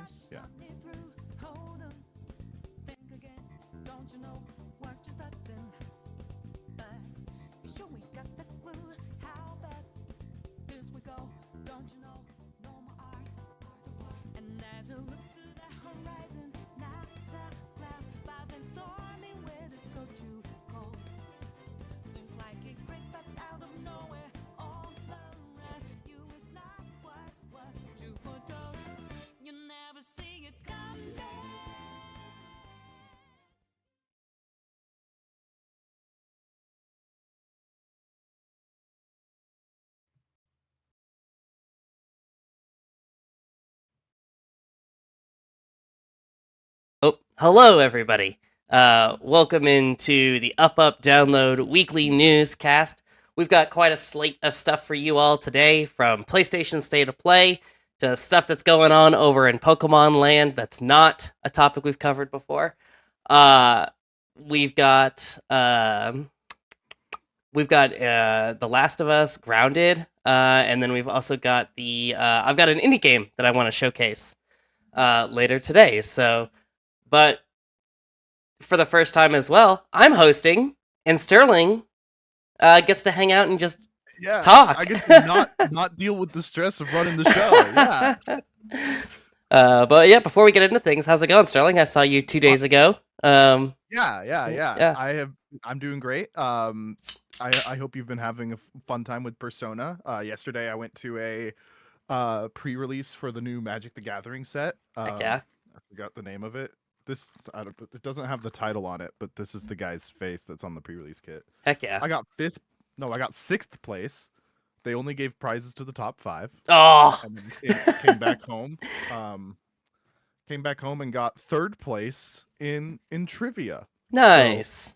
news. Yeah. Oh, hello everybody. Welcome into the Up Download weekly newscast. We've got quite a slate of stuff for you all today, from PlayStation State of Play to stuff that's going on over in Pokemon Land that's not a topic we've covered before. Uh, we've got The Last of Us, Grounded, and then we've also got the I've got an indie game that I want to showcase later today. But for the first time as well, I'm hosting, and Sterling gets to hang out and just Yeah. talk. I guess not deal with the stress of running the show. Yeah. But yeah, before we get into things, how's it going, Sterling? I saw you 2 days ago. Yeah. I'm doing great. I hope you've been having a fun time with Persona. Yesterday I went to a pre-release for the new Magic the Gathering set. Heck yeah. I forgot the name of it. It doesn't have the title on it, but this is the guy's face that's on the pre-release kit. Heck yeah. I got sixth place. They only gave prizes to the top 5. Oh. And then came back home. Came back home and got third place in trivia. Nice. So,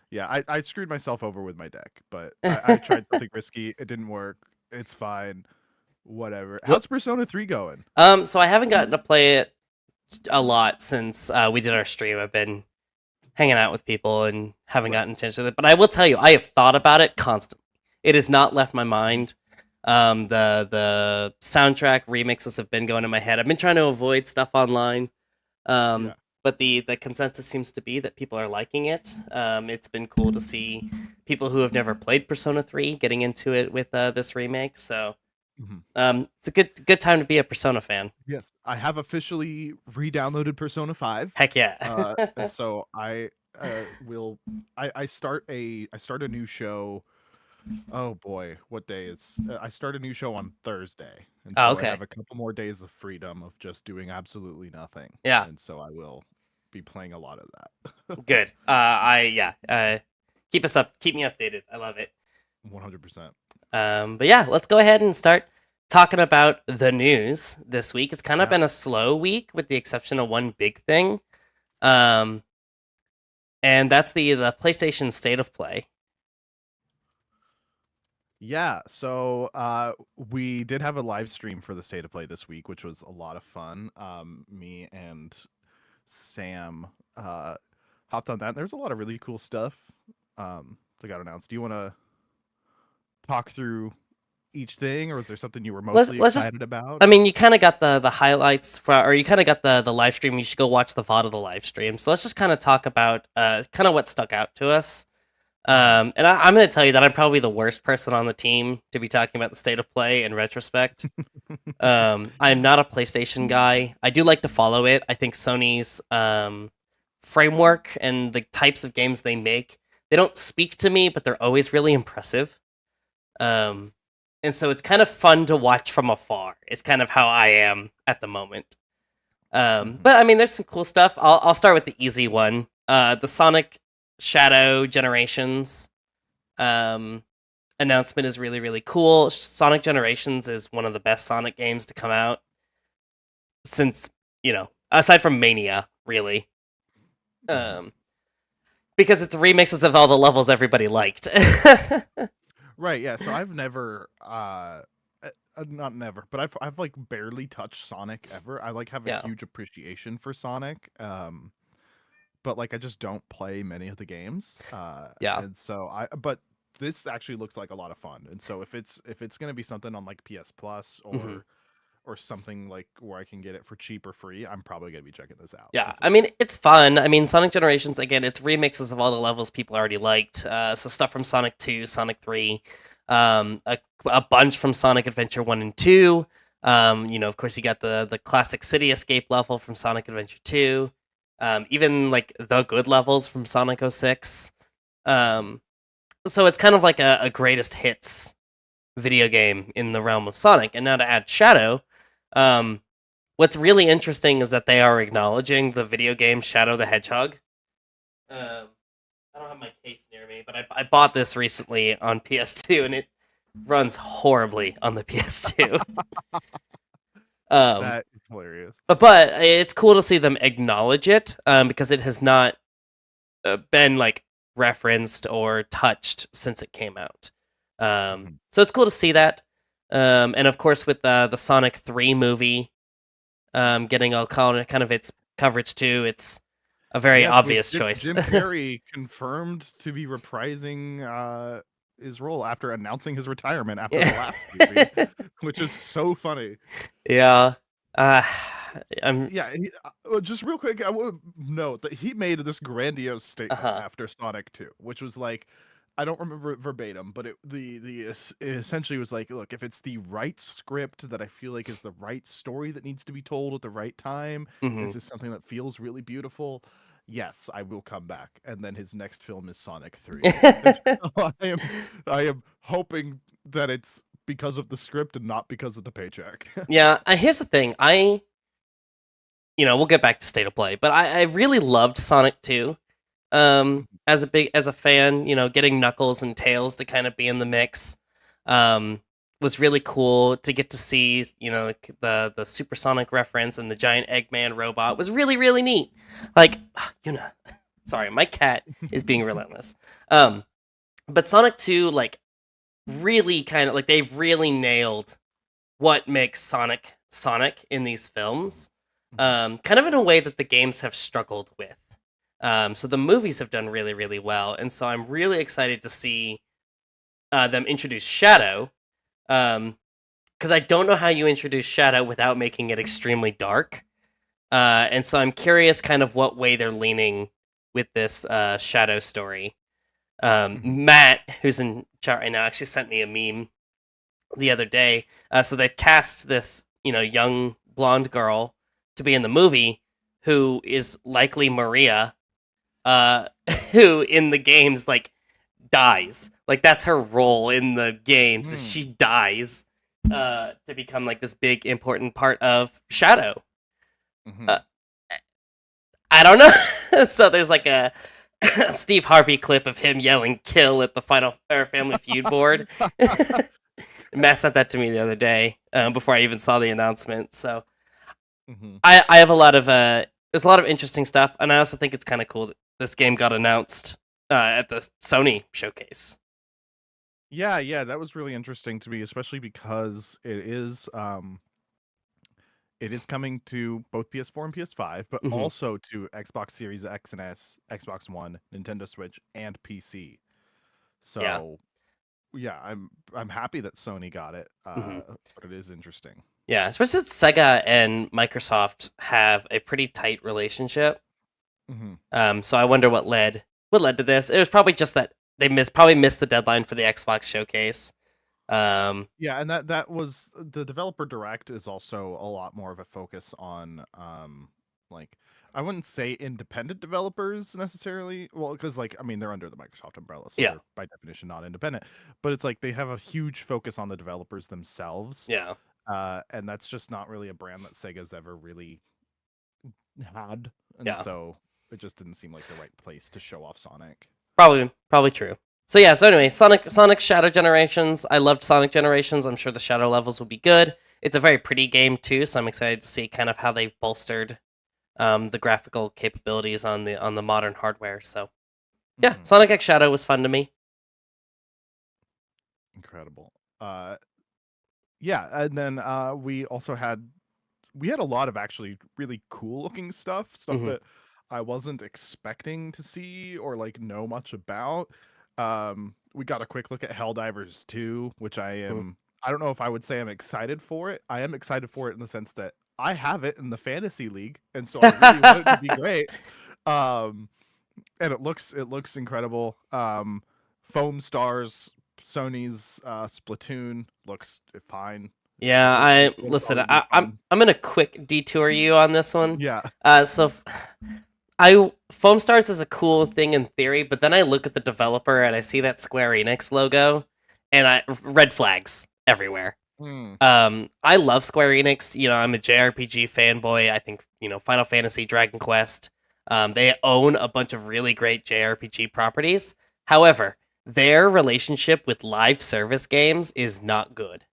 yeah, I screwed myself over with my deck, but I tried something risky. It didn't work. It's fine. Whatever. How's Persona 3 going? So I haven't gotten to play it a lot since we did our stream. I've been hanging out with people and haven't gotten attention to it. But I will tell you, I have thought about it constantly. It has not left my mind. The soundtrack remixes have been going in my head. I've been trying to avoid stuff online. Yeah. But the consensus seems to be that people are liking it. It's been cool to see people who have never played Persona 3 getting into it with this remake. So it's a good time to be a Persona fan. Yes, I have officially re-downloaded Persona 5. Heck yeah. And so I start a new show. Oh boy, what day is? I start a new show on Thursday, and so okay. I have a couple more days of freedom of just doing absolutely nothing. Yeah. And so I will be playing a lot of that. Good. Keep me updated. I love it. 100%. But yeah, let's go ahead and start talking about the news this week. It's kind of been a slow week, with the exception of one big thing. And that's the PlayStation State of Play. Yeah, so we did have a live stream for the State of Play this week, which was a lot of fun. Me and Sam hopped on that. And there's a lot of really cool stuff that got announced. Do you want to talk through each thing, or is there something you were mostly excited about? I mean, you kind of got the highlights or you kind of got the live stream. You should go watch the VOD of the live stream. So let's just kind of talk about kind of what stuck out to us. And I'm going to tell you that I'm probably the worst person on the team to be talking about the State of Play in retrospect. I'm not a PlayStation guy. I do like to follow it. I think Sony's framework and the types of games they make, they don't speak to me, but they're always really impressive. And so it's kind of fun to watch from afar. It's kind of how I am at the moment. But I mean, there's some cool stuff. I'll start with the easy one. The Sonic Shadow Generations announcement is really, really cool. Sonic Generations is one of the best Sonic games to come out since, aside from Mania, really. Because it's remixes of all the levels everybody liked. Right, yeah. So I've never not never, but I've like barely touched Sonic ever. I like have a huge appreciation for Sonic. But like I just don't play many of the games. And so but this actually looks like a lot of fun. And so if it's going to be something on like PS Plus or or something like where I can get it for cheap or free, I'm probably gonna be checking this out. Yeah, This I is mean it's fun. I mean Sonic Generations again, it's remixes of all the levels people already liked. So stuff from Sonic 2, Sonic 3, a bunch from Sonic Adventure 1 and 2. Of course you got the classic City Escape level from Sonic Adventure 2. Even like the good levels from Sonic 06. So it's kind of like a greatest hits video game in the realm of Sonic. And now to add Shadow, um, what's really interesting is that they are acknowledging the video game Shadow the Hedgehog. Um, I don't have my case near me, but I bought this recently on PS2, and it runs horribly on the PS2. um, that is hilarious. but it's cool to see them acknowledge it because it has not been like referenced or touched since it came out. So it's cool to see that. And of course, with the Sonic 3 movie getting all kind of its coverage too, it's a very Yes, with obvious Jim, choice. Jim Carrey confirmed to be reprising his role after announcing his retirement after the last movie, which is so funny. Yeah. Yeah, just real quick, I want to note that he made this grandiose statement after Sonic 2, which was like, I don't remember it verbatim, but it essentially was like, look, if it's the right script that I feel like is the right story that needs to be told at the right time, and it's just something that feels really beautiful, yes, I will come back. And then his next film is Sonic 3. So I am hoping that it's because of the script and not because of the paycheck. Yeah, here's the thing. We'll get back to State of Play, but I really loved Sonic 2. As a fan, getting Knuckles and Tails to kind of be in the mix, was really cool to get to see. The supersonic reference and the giant Eggman robot was really really neat. Like, sorry, my cat is being relentless. But Sonic 2, like, really kind of like they've really nailed what makes Sonic in these films, kind of in a way that the games have struggled with. So the movies have done really, really well, and so I'm really excited to see them introduce Shadow, because I don't know how you introduce Shadow without making it extremely dark, and so I'm curious kind of what way they're leaning with this Shadow story. Matt, who's in chat right now, actually sent me a meme the other day. So they've cast this, young blonde girl to be in the movie, who is likely Maria, who in the games like dies. Like that's her role in the games. Is she dies to become like this big important part of Shadow. I don't know. So there's like a Steve Harvey clip of him yelling "kill" at the Final Family Feud board. Matt sent that to me the other day before I even saw the announcement. So I have a lot of there's a lot of interesting stuff, and I also think it's kind of cool that this game got announced at the Sony showcase. Yeah, that was really interesting to me, especially because it is coming to both PS4 and PS5, but also to Xbox Series X and S, Xbox One, Nintendo Switch, and PC. So yeah, I'm happy that Sony got it, but it is interesting. Yeah, especially since Sega and Microsoft have a pretty tight relationship. So I wonder what led to this. It was probably just that they probably missed the deadline for the Xbox showcase. Yeah, and that was the developer direct is also a lot more of a focus on like, I wouldn't say independent developers necessarily. Well, because like, I mean, they're under the Microsoft umbrella, so they're by definition not independent. But it's like they have a huge focus on the developers themselves. Yeah. And that's just not really a brand that Sega's ever really had. And so it just didn't seem like the right place to show off Sonic. Probably true. So yeah, so anyway, Sonic Shadow Generations. I loved Sonic Generations. I'm sure the Shadow levels will be good. It's a very pretty game too, so I'm excited to see kind of how they've bolstered the graphical capabilities on the modern hardware. So yeah, Sonic X Shadow was fun to me. Incredible. Yeah, and then we also had a lot of actually really cool looking stuff that I wasn't expecting to see or like know much about. We got a quick look at Helldivers 2, which I am I don't know if I would say I'm excited for it. I am excited for it in the sense that I have it in the fantasy league, and so I really want it to be great. Um, and it looks incredible. Foam Stars, Sony's Splatoon looks fine. Yeah, It'll listen. probably be I'm fun. I'm gonna quick detour you on this one. Yeah. So I Foam Stars is a cool thing in theory, but then I look at the developer and I see that Square Enix logo, and I red flags everywhere. Mm. I love Square Enix. You know, I'm a JRPG fanboy. I think Final Fantasy, Dragon Quest. They own a bunch of really great JRPG properties. However, their relationship with live service games is not good.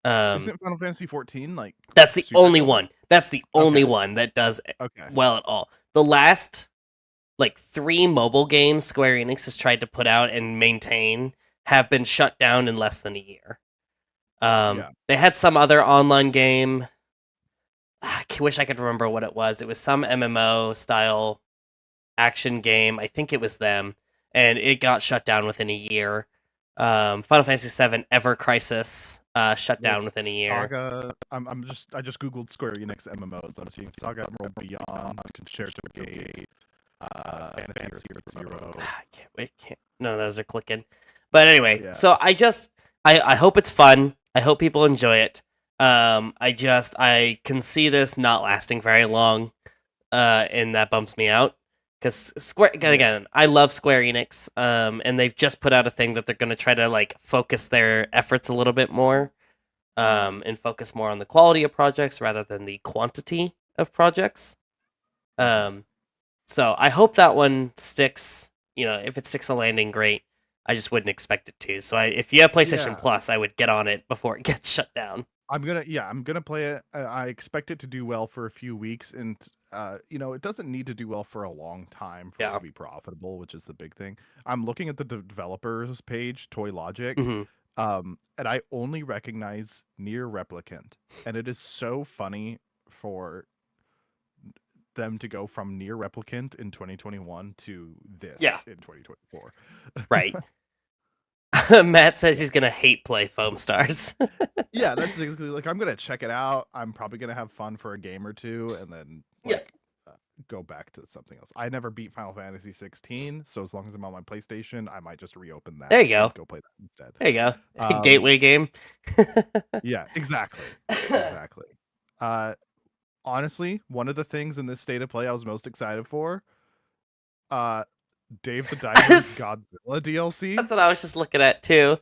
Isn't Final Fantasy 14 like That's the super only good? one. That's the only Okay. one that does Okay. well at all. The last like 3 mobile games Square Enix has tried to put out and maintain have been shut down in less than a year. Yeah. They had some other online game. I wish I could remember what it was. It was some MMO style action game. I think it was them, and it got shut down within a year. Final Fantasy VII Ever Crisis shut Like down within a year. Saga, I just googled Square Enix MMOs. I'm seeing Saga Emerald Beyond, Concerto Gate, Fantasy Earth Zero. None of those are clicking. But anyway, Yeah. so I hope it's fun. I hope people enjoy it. I can see this not lasting very long, and that bumps me out. Because again, I love Square Enix, and they've just put out a thing that they're going to try to like focus their efforts a little bit more, and focus more on the quality of projects rather than the quantity of projects. So I hope that one sticks. If it sticks a landing, great. I just wouldn't expect it to. So if you have PlayStation Yeah. Plus, I would get on it before it gets shut down. I'm gonna play it. I expect it to do well for a few weeks, and it doesn't need to do well for a long time for it Yeah. to be profitable, which is the big thing. I'm looking at the developers page, Toy Logic, Mhm. and I only recognize Near Replicant, and it is so funny for them to go from Near Replicant in 2021 to this Yeah. in 2024. Right. Matt says he's gonna hate play Foam Stars. Yeah, that's basically like I'm gonna check it out. I'm probably gonna have fun for a game or two, and then Yeah. go back to something else. I never beat Final Fantasy 16, so as long as I'm on my PlayStation, I might just reopen that. There you go. And go play that instead. There you go. Gateway game. Yeah, exactly. Exactly. Honestly, one of the things in this state of play I was most excited for, Dave the Diver's Godzilla DLC. That's what I was just looking at too.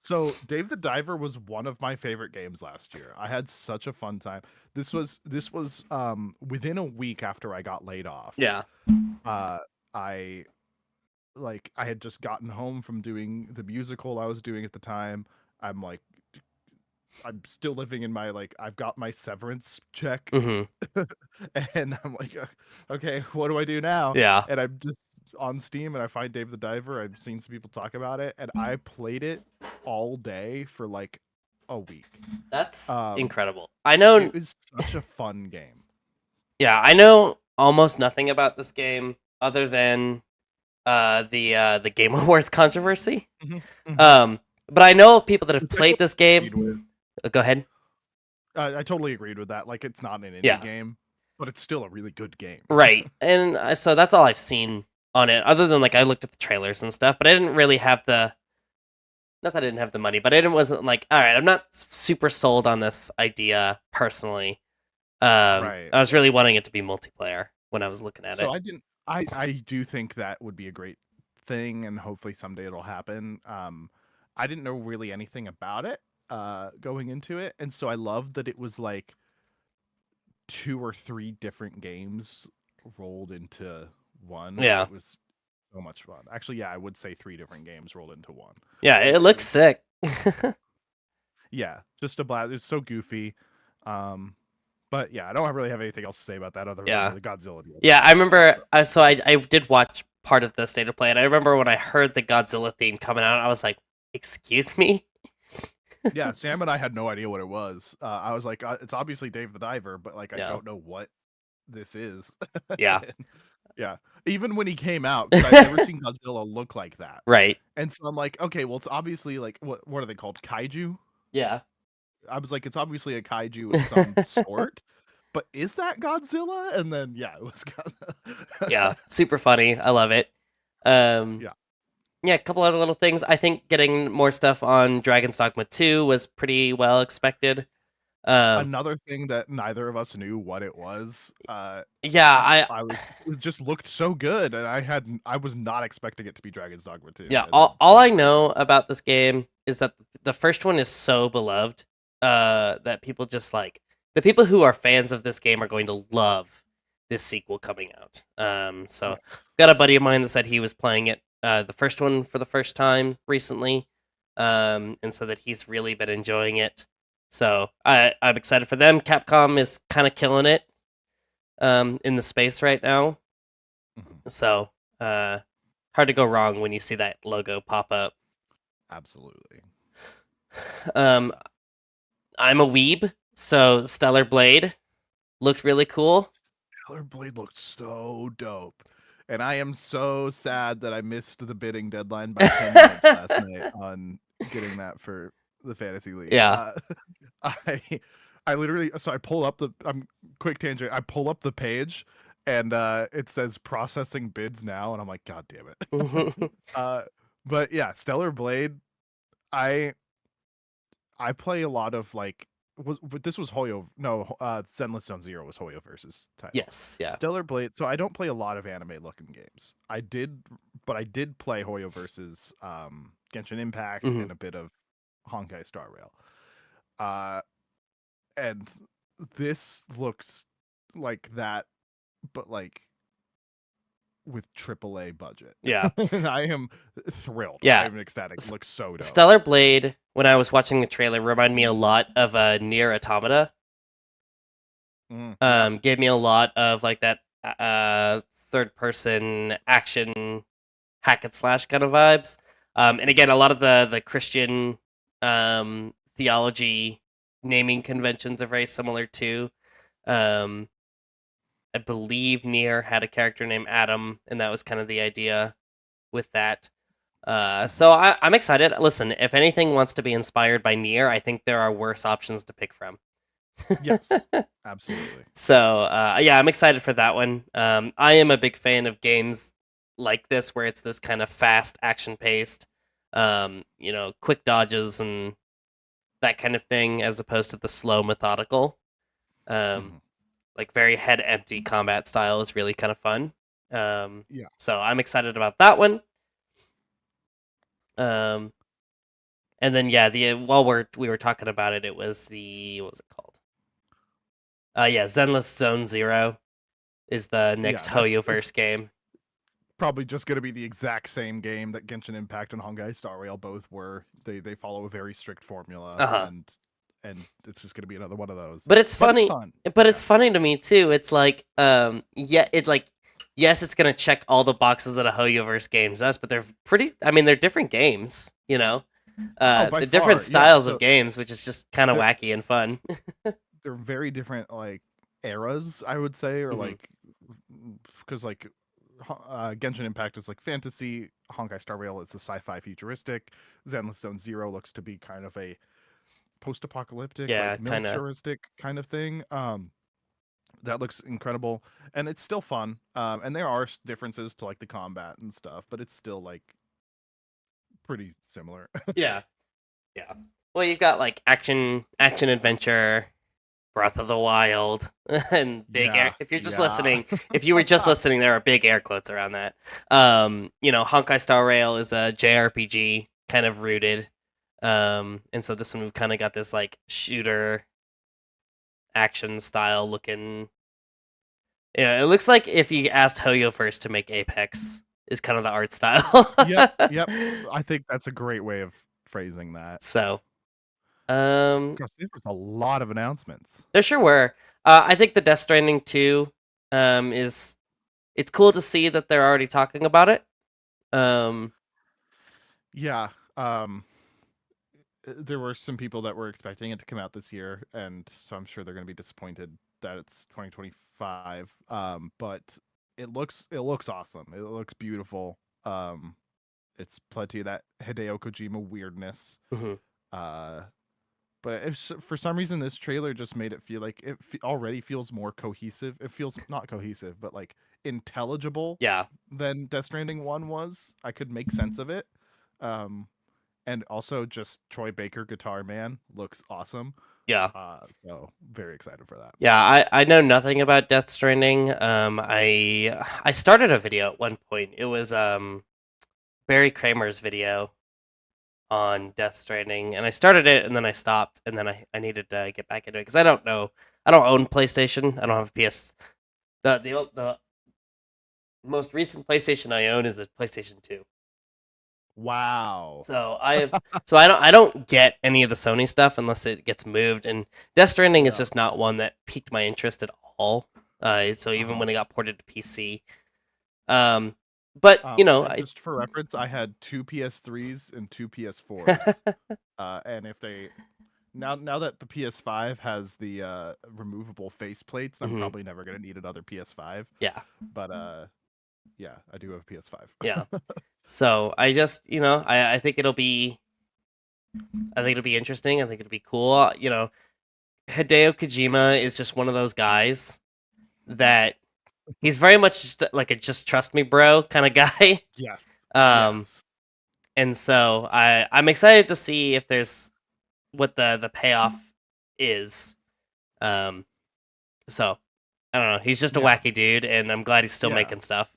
So Dave the Diver was one of my favorite games last year. I had such a fun time. This was within a week after I got laid off. Yeah. I had just gotten home from doing the musical I was doing at the time. I'm still living in my I've got my severance check. Mm-hmm. And I'm like, okay, what do I do now? Yeah. And I'm just on Steam and I find Dave the Diver. I've seen some people talk about it, and I played it all day for like a week. That's incredible. I know it was such a fun game. Yeah, I know almost nothing about this game other than the Game Awards controversy. Mm-hmm. But I know people that have played this game. Go ahead. I totally agreed with that. Like, it's not an indie game, but it's still a really good game. Right. And so that's all I've seen on it, other than I looked at the trailers and stuff, but I didn't really have not that I didn't have the money, but I wasn't like, all right, I'm not super sold on this idea personally. Right. I was really wanting it to be multiplayer when I was looking at it. So I do think that would be a great thing, and hopefully someday it'll happen. I didn't know really anything about it going into it, and so I loved that it was like 2 or 3 different games rolled into one. Yeah, it was so much fun. Actually, yeah, I would say 3 different games rolled into one. Yeah, it looks sick. Yeah, just a blast. It's so goofy. But yeah, I don't really have anything else to say about that other than the Godzilla deal. Yeah, I remember. So I did watch part of the State of Play, and I remember when I heard the Godzilla theme coming out, I was like, "Excuse me." Yeah, Sam and I had no idea what it was. I was like, it's obviously Dave the Diver, but I don't know what this is. Yeah. Yeah. Even when he came out, 'cause I've never seen Godzilla look like that. Right. And so I'm like, okay, well, it's obviously like what are they called? Kaiju? Yeah. I was like, it's obviously a kaiju of some sort, but is that Godzilla? And then yeah, it was Yeah. Super funny. I love it. Um, Yeah. yeah, a couple other little things. I think getting more stuff on Dragon's Dogma 2 was pretty well expected. Another thing that neither of us knew what it was. Yeah, I was it just looked so good, and I was not expecting it to be Dragon's Dogma 2. yeah, And then all I know about this game is that the first one is so beloved that people just like the people who are fans of this game are going to love this sequel coming out. So yes. got a buddy of mine that said he was playing it the first one for the first time recently, and so that he's really been enjoying it. So I'm excited for them. Capcom is kind of killing it in the space right now. Mhm. So hard to go wrong when you see that logo pop up. Absolutely. Um, I'm a weeb, so Stellar Blade looked really cool. Stellar Blade looked so dope. And I am so sad that I missed the bidding deadline by 10 minutes last night on getting that for the fantasy league. Yeah. I I literally so I pull up the quick tangent. I pull up the page and it says processing bids now and I'm like god damn it. But yeah, Stellar Blade I play a lot of like but this was Hoyo no Zenless Zone Zero was Hoyo versus title. Yes. Yeah. Stellar Blade. So I don't play a lot of anime looking games. I did play Hoyo versus Genshin Impact Mhm. and a bit of Honkai Star Rail. And this looks like that, but like with AAA budget. Yeah. And I am thrilled. Yeah. I am ecstatic. It looks so dope. Stellar Blade, when I was watching the trailer, reminded me a lot of Nier Automata. Yeah. Gave me a lot of like that third person action hack and slash kind of vibes. And again, a lot of the Christian theology naming conventions are very similar too. I believe Nier had a character named Adam, and that was kind of the idea with that. So I'm excited. Listen, if anything wants to be inspired by Nier, I think there are worse options to pick from. Yes, absolutely. So yeah, I'm excited for that one. I am a big fan of games like this where it's this kind of fast, action paced, quick dodges and that kind of thing, as opposed to the slow, methodical, like very head empty combat style is really kind of fun. Yeah. So I'm excited about that one. And then yeah, while we were talking about it, it was what was it called? Yeah, Zenless Zone Zero is the next Hoyoverse game. Probably just going to be the exact same game that Genshin Impact and Honkai Star Rail both were. They follow a very strict formula, and it's just going to be another one of those. But it's funny. But it's funny to me too. It's like, yes, it's gonna check all the boxes that a Hoyoverse game does, but they're pretty. I mean, they're different games. You know, they're different styles of games, which is just kind of wacky and fun. They're very different, like eras, I would say, or like because like Genshin Impact is like fantasy, Honkai Star Rail is a sci-fi futuristic, Zenless Zone Zero looks to be kind of a post-apocalyptic, like militaristic kind of thing. That looks incredible, and it's still fun. And there are differences to like the combat and stuff, but it's still like pretty similar. Yeah. Well, you've got like action adventure, Breath of the Wild, and big air. If you're just listening, if you were just listening, there are big air quotes around that. Honkai Star Rail is a JRPG kind of rooted. And so this one we've kind of got this like shooter action style looking. Yeah, it looks like if you asked Hoyoverse to make Apex is kind of the art style. Yep. I think that's a great way of phrasing that. So, gosh, there was a lot of announcements. There sure were. I think the Death Stranding 2 it's cool to see that they're already talking about it. Yeah. There were some people that were expecting it to come out this year, and so I'm sure they're going to be disappointed that it's 2025. But it looks awesome. It looks beautiful. It's plenty of that Hideo Kojima weirdness. Hmm. Uh, but for some reason this trailer just made it feel like already feels more cohesive. It feels not cohesive, but like intelligible Yeah, than Death Stranding 1 was. I could make sense of it. Um, and also just Troy Baker Guitar Man looks awesome. yeah. So very excited for that. Yeah, I know nothing about Death Stranding. I started a video at one point. It was Barry Kramer's video on Death Stranding, and I started it and then I stopped, and then I needed to get back into it because I don't know. I don't own PlayStation. I don't have a PS. The most recent PlayStation I own is the PlayStation 2. Wow. So I don't get any of the Sony stuff unless it gets moved, and Death Stranding is Yeah. just not one that piqued my interest at all. So even when it got ported to PC, but And just for reference, I had 2 PS3s and 2 PS4s. And if they now that the PS5 has the removable face plates, I'm Mhm. probably never gonna need another PS5. Yeah, But yeah, I do have a PS5. yeah. So I just I think it'll be interesting. I think it'll be cool. Hideo Kojima is just one of those guys that he's very much just like a just trust me bro kind of guy. Yes. Um, Yes. and so I'm excited to see if there's what the payoff is. So I don't know. He's just a Yeah. wacky dude, and I'm glad he's still Yeah. making stuff.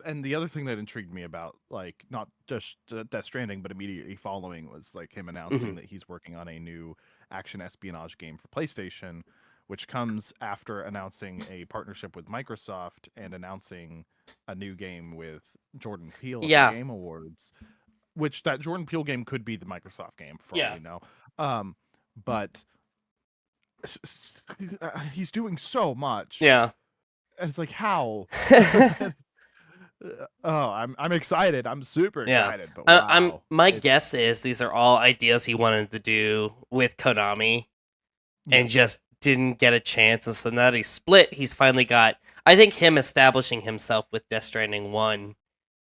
And the other thing that intrigued me about like not just Death Stranding, but immediately following was like him announcing Mhm. that he's working on a new action espionage game for PlayStation, which comes after announcing a partnership with Microsoft and announcing a new game with Jordan Peele at Yeah. the Game Awards, which that Jordan Peele game could be the Microsoft game for all Yeah. we know. But he's doing so much. Yeah. And it's like how? Oh, I'm excited. I'm super Yeah. excited. But wow, My guess is these are all ideas he wanted to do with Konami and just didn't get a chance, and so now that he's split, he's finally got. I think him establishing himself with Death Stranding 1,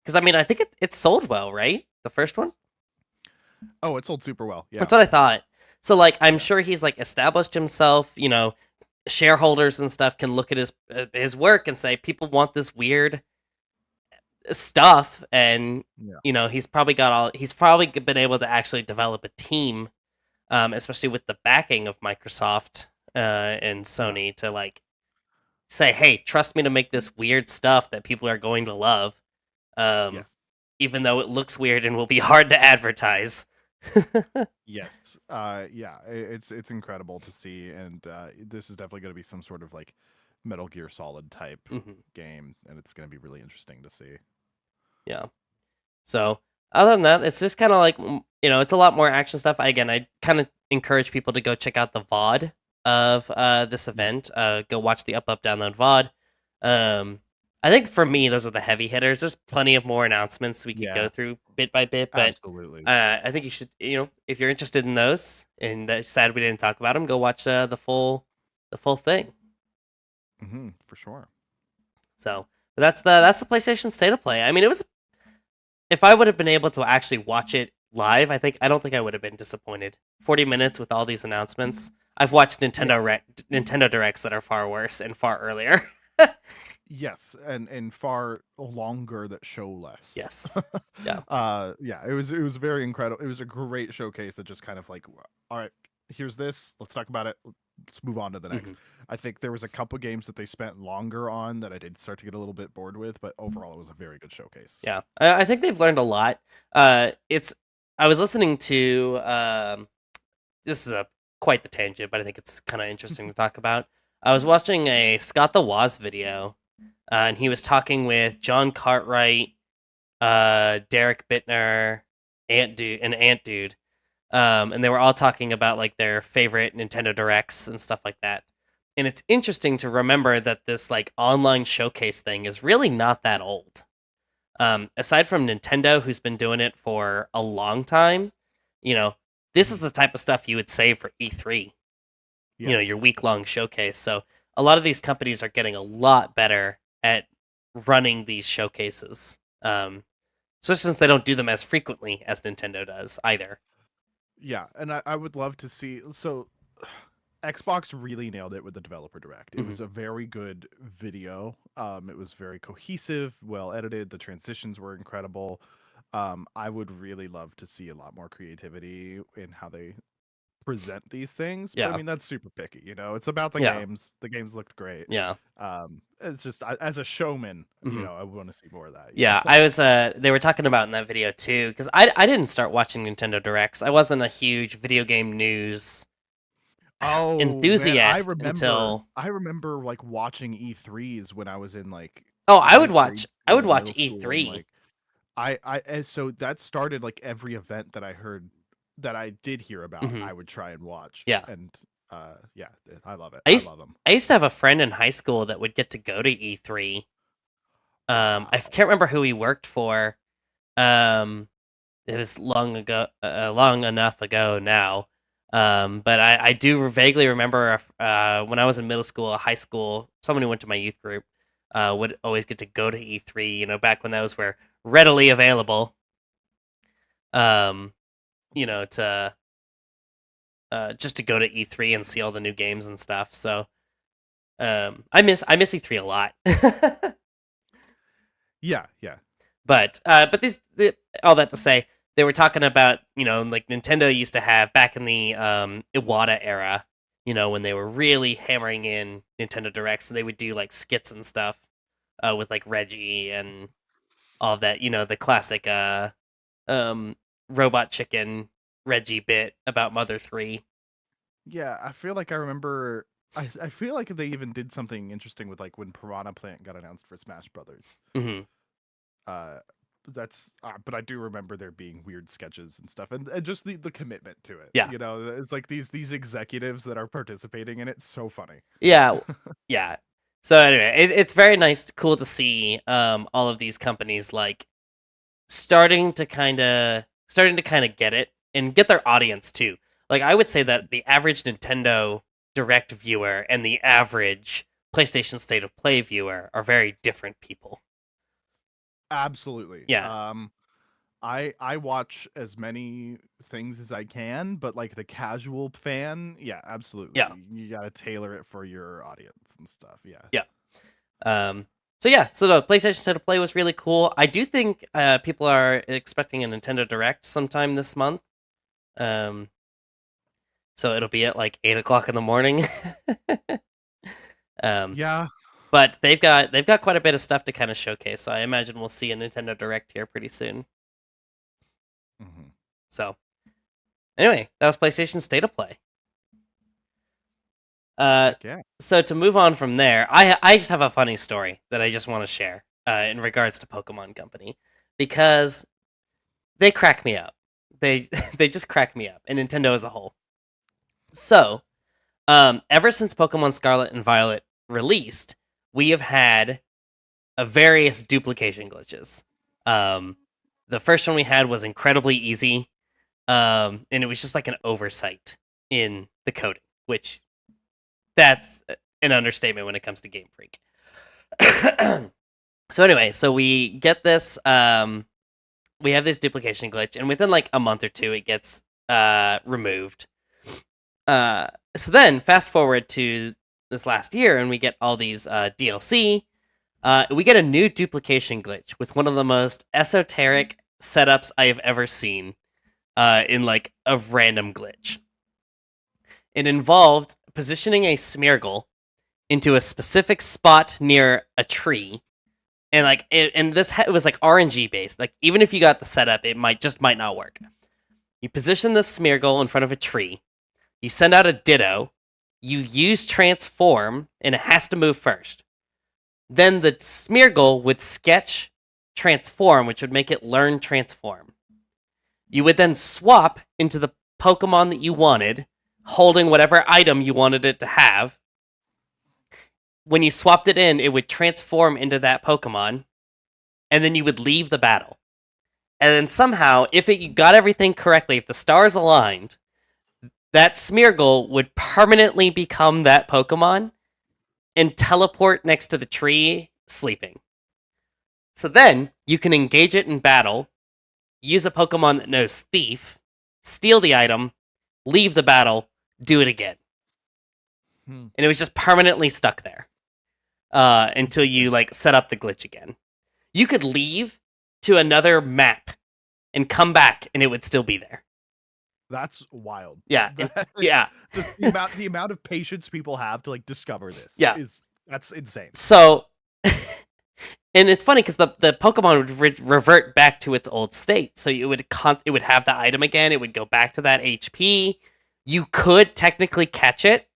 because I mean I think it sold well, right? The first one. Oh, it sold super well. Yeah, That's what I thought. So like I'm sure he's like established himself. Shareholders and stuff can look at his work and say people want this weird stuff, and Yeah. he's probably been able to actually develop a team, especially with the backing of Microsoft and Sony to like say, hey, trust me to make this weird stuff that people are going to love, Yes. even though it looks weird and will be hard to advertise. Yes. Yeah. It's incredible to see, and this is definitely going to be some sort of like Metal Gear Solid type Mhm. game, and it's going to be really interesting to see. Yeah. So other than that, it's just kind of like it's a lot more action stuff. I kind of encourage people to go check out the VOD of this event. Go watch the Up Download VOD. I think for me, those are the heavy hitters. There's plenty of more announcements we could go Yeah. through bit by bit, but Absolutely. I think you should, if you're interested in those, and sad we didn't talk about them, go watch the full thing. For sure. So that's the PlayStation State of Play. I mean, if I would have been able to actually watch it live, I don't think I would have been disappointed. 40 minutes with all these announcements. I've watched Nintendo Directs that are far worse and far earlier. Yes, and far longer that show less. Yes. Yeah. Yeah, it was very incredible. It was a great showcase that just kind of like, all right, here's this. Let's talk about it. Let's move on to the next. I think there was a couple games that they spent longer on that I did start to get a little bit bored with, but overall it was a very good showcase. Yeah. I think they've learned a lot. I was listening to this is quite the tangent, but I think it's kind of interesting to talk about. I was watching a Scott the Woz video, and he was talking with John Cartwright, Derek Bittner, Ant Dude, and they were all talking about like their favorite Nintendo Directs and stuff like that. And it's interesting to remember that this like online showcase thing is really not that old. Aside from Nintendo, who's been doing it for a long time, this is the type of stuff you would save for E3. Yeah. Your week-long showcase. So a lot of these companies are getting a lot better at running these showcases. Especially since they don't do them as frequently as Nintendo does either. Yeah, and I would love to see. So, Xbox really nailed it with the developer direct. It was a very good video. It was very cohesive, well edited. The transitions were incredible. I would really love to see a lot more creativity in how they present these things. But I Yeah. mean, that's super picky. You know, it's about the Yeah. games. The games looked great. Yeah. It's just as a showman, Mhm. I want to see more of that. Yeah, I was. They were talking about in that video too, because I didn't start watching Nintendo Directs. I wasn't a huge video game news Oh, enthusiast man, until. I remember like watching E3s when I was in like Oh, I would ninth watch. grade I school would or watch middle school, and E3. like and so that started like every event that I heard that I did hear about, Mhm. I would try and watch. Yeah. And yeah, I love it. I I used love them. I used to have a friend in high school that would get to go to E3. I Wow. can't remember who he worked for. It was long enough ago now. But I do vaguely remember when I was in middle school, high school, someone who went to my youth group would always get to go to E3. You know, back when those were readily available. To just to go to E3 and see all the new games and stuff. So, I miss E3 a lot. Yeah. But all that to say, they were talking about, like Nintendo used to have back in the Iwata era, when they were really hammering in Nintendo Directs, so they would do like skits and stuff with like Reggie and all of that, the classic Robot Chicken Reggie bit about Mother 3. Yeah, I feel like I remember. I feel like they even did something interesting with like when Piranha Plant got announced for Smash Brothers. Mm-hmm. But I do remember there being weird sketches and stuff, and just the commitment to it. Yeah. It's like these executives that are participating in it. So funny. Yeah, yeah. So anyway, it's very nice, cool to see all of these companies like starting to kind of get it and get their audience too. Like I would say that the average Nintendo Direct viewer and the average PlayStation State of Play viewer are very different people. Absolutely. Yeah. I watch as many things as I can, but like the casual fan, yeah, absolutely. Yeah. You gotta tailor it for your audience and stuff. Yeah. Yeah. So the PlayStation State of Play was really cool. I do think people are expecting a Nintendo Direct sometime this month. So it'll be at like 8:00 in the morning. Yeah. But they've got quite a bit of stuff to kind of showcase. So I imagine we'll see a Nintendo Direct here pretty soon. Mm-hmm. So anyway, that was PlayStation State of Play. Yeah. So to move on from there, I just have a funny story that I just want to share in regards to Pokemon Company because they crack me up. They just crack me up, and Nintendo as a whole. So, ever since Pokemon Scarlet and Violet released, we have had various duplication glitches. The first one we had was incredibly easy, and it was just like an oversight in the coding, which that's an understatement when it comes to Game Freak. So anyway, so we get this, we have this duplication glitch, and within like a month or two, it gets removed. So then, fast forward to this last year, and we get all these DLC. We get a new duplication glitch with one of the most esoteric setups I have ever seen in like a random glitch. It involved positioning a Smeargle into a specific spot near a tree, and like it was like RNG based. Like even if you got the setup, it might not work. You position the Smeargle in front of a tree. You send out a Ditto. You use Transform, and it has to move first. Then the Smeargle would sketch Transform, which would make it learn Transform. You would then swap into the Pokemon that you wanted, holding whatever item you wanted it to have. When you swapped it in, it would transform into that Pokemon, and then you would leave the battle. And then somehow, if you got everything correctly, if the stars aligned, that Smeargle would permanently become that Pokemon and teleport next to the tree sleeping. So then you can engage it in battle, use a Pokemon that knows Thief, steal the item, leave the battle, do it again. Hmm. And it was just permanently stuck there until you like set up the glitch again. You could leave to another map and come back, and it would still be there. That's wild. Yeah, yeah. Just the amount of patience people have to like discover this. Yeah. That's insane. So, and it's funny because the Pokemon would revert back to its old state. So it would have the item again. It would go back to that HP. You could technically catch it,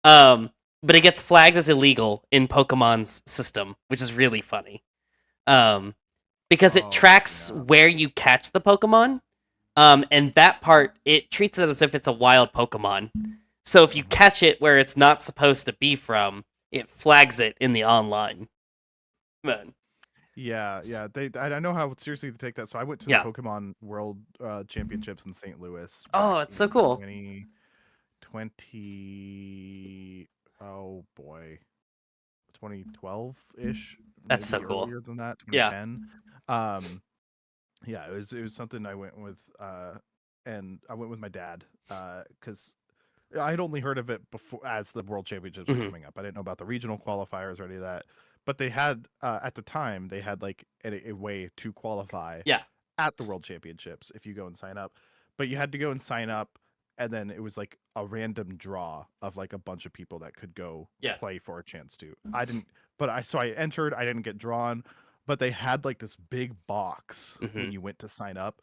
but it gets flagged as illegal in Pokemon's system, which is really funny. Because it tracks where you catch the Pokemon, and that part, it treats it as if it's a wild Pokemon. So if you catch it where it's not supposed to be from, it flags it in the online. Man. Yeah. I know how seriously to take that. So I went to the Pokemon World Championships in St. Louis. Oh, it's so cool. 2020. Oh boy, 2012-ish. That's so cool. Earlier than that, 2010. Yeah, it was something I went with, and I went with my dad, because I had only heard of it before as the World Championships were coming up. I didn't know about the regional qualifiers or any of that, but they had at the time they had like a way to qualify. At the World Championships if you go and sign up, but you had to go and sign up, and then it was like a random draw of like a bunch of people that could go play for a chance to. I didn't, but I entered. I didn't get drawn. But they had like this big box when you went to sign up,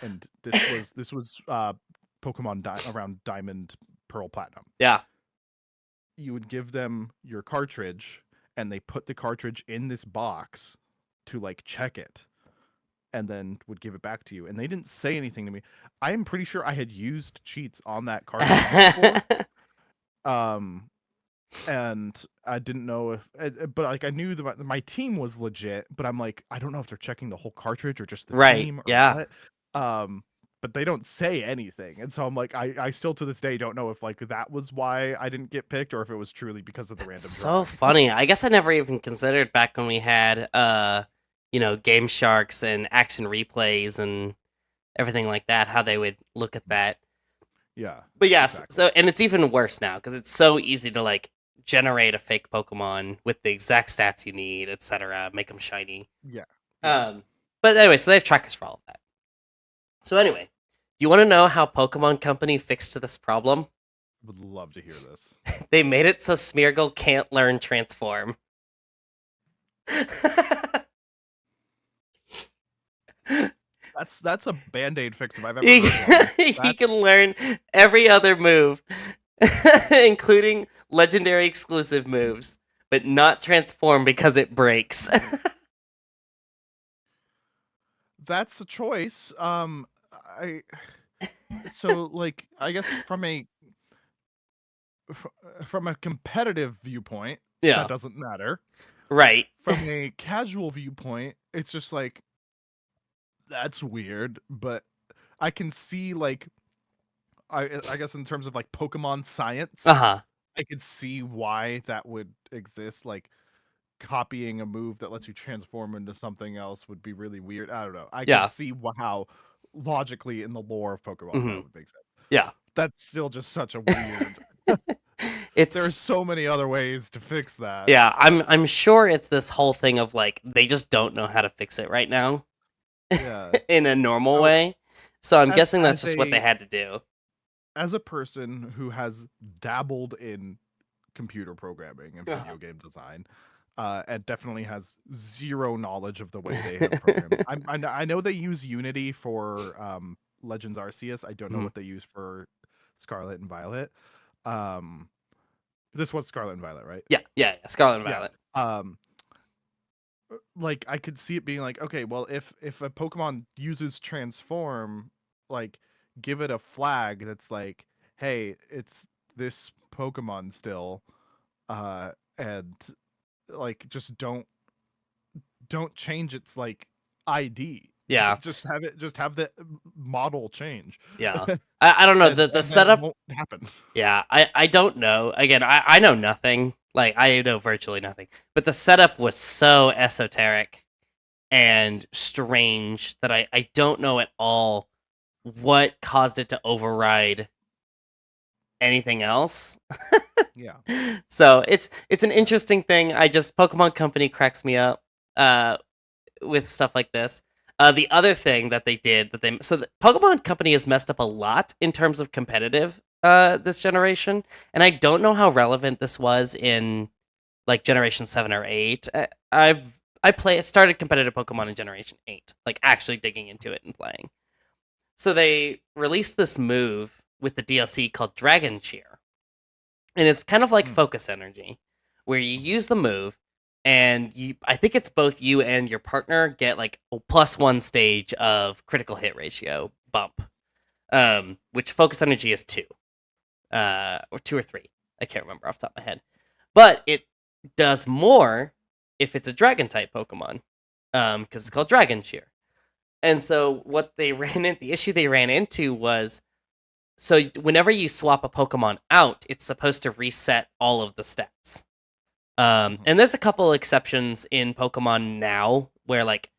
and this was Pokemon around Diamond, Pearl, Platinum. Yeah. You would give them your cartridge, and they put the cartridge in this box to like check it, and then would give it back to you. And they didn't say anything to me. I am pretty sure I had used cheats on that cartridge before. And I didn't know if, but like I knew that my team was legit, but I'm like, I don't know if they're checking the whole cartridge or just the team. What. But they don't say anything, and so I'm like, I still to this day don't know if like that was why I didn't get picked or if it was truly because of the random. So funny. I guess I never even considered back when we had Game Sharks and action replays and everything like that, how they would look at that. Yeah. But yes, exactly. So and it's even worse now because it's so easy to like generate a fake Pokemon with the exact stats you need, etc. Make them shiny. Yeah. But anyway, so they have trackers for all of that. So anyway, you want to know how Pokemon Company fixed this problem? Would love to hear this. They made it so Smeargle can't learn Transform. That's a Band-Aid fix if I've ever heard one. He can learn every other move, including legendary exclusive moves, but not Transform because it breaks. That's a choice. So like I guess from a competitive viewpoint, that doesn't matter. Right. From a casual viewpoint, it's just like, that's weird, but I can see like I guess in terms of like Pokemon science, I could see why that would exist. Like copying a move that lets you transform into something else would be really weird. I don't know. I can see how logically in the lore of Pokemon that would make sense. Yeah. That's still just such a weird there's so many other ways to fix that. Yeah, I'm sure it's this whole thing of like they just don't know how to fix it right now. Yeah. In a normal way. So I'm guessing that's just what they had to do. As a person who has dabbled in computer programming and video game design, and definitely has zero knowledge of the way they have programmed. I know they use Unity for Legends Arceus. I don't know what they use for Scarlet and Violet. This was Scarlet and Violet, right? Yeah, Scarlet and Violet. Like I could see it being like, okay, well, if a Pokemon uses Transform, like give it a flag that's like, hey, it's this Pokemon still, and like just don't change its like ID. Yeah. Just have the model change. Yeah. I don't know. The setup won't happen. Yeah, I don't know. Again, I know nothing. Like I know virtually nothing. But the setup was so esoteric and strange that I don't know at all what caused it to override anything else. Yeah. So it's an interesting thing. I just Pokemon Company cracks me up with stuff like this. The other thing that they did the Pokemon Company has messed up a lot in terms of competitive this generation, and I don't know how relevant this was in like Generation 7 or 8. I started competitive Pokemon in Generation 8, like actually digging into it and playing. So they released this move with the DLC called Dragon Cheer, and it's kind of like Focus Energy, where you use the move, and I think it's both you and your partner get like a +1 stage of critical hit ratio bump, which Focus Energy is 2, or 2 or 3. I can't remember off the top of my head, but it does more if it's a Dragon type Pokemon, because it's called Dragon Cheer. And so the issue they ran into was, so whenever you swap a Pokemon out, it's supposed to reset all of the stats. And there's a couple exceptions in Pokemon now where like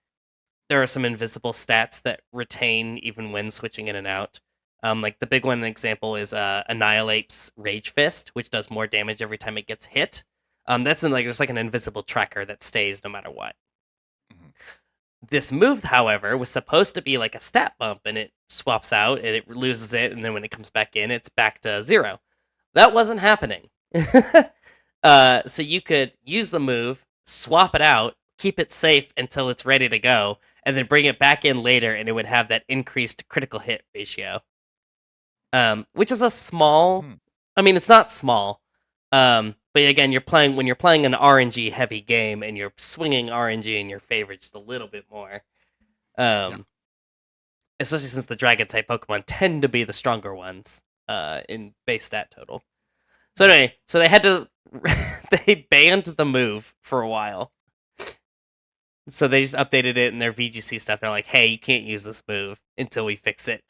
there are some invisible stats that retain even when switching in and out. Like the big one example is Annihilape's Rage Fist, which does more damage every time it gets hit. That's in like there's like an invisible tracker that stays no matter what. This move, however, was supposed to be like a stat bump, and it swaps out and it loses it, and then when it comes back in, it's back to 0. That wasn't happening. So you could use the move, swap it out, keep it safe until it's ready to go, and then bring it back in later, and it would have that increased critical hit ratio. Which is a small. I mean, it's not small. But again, when you're playing an RNG heavy game and you're swinging RNG in your favor just a little bit more. Especially since the Dragon type Pokemon tend to be the stronger ones in base stat total. So anyway, so they had to they banned the move for a while. So they just updated it in their VGC stuff. They're like, "Hey, you can't use this move until we fix it."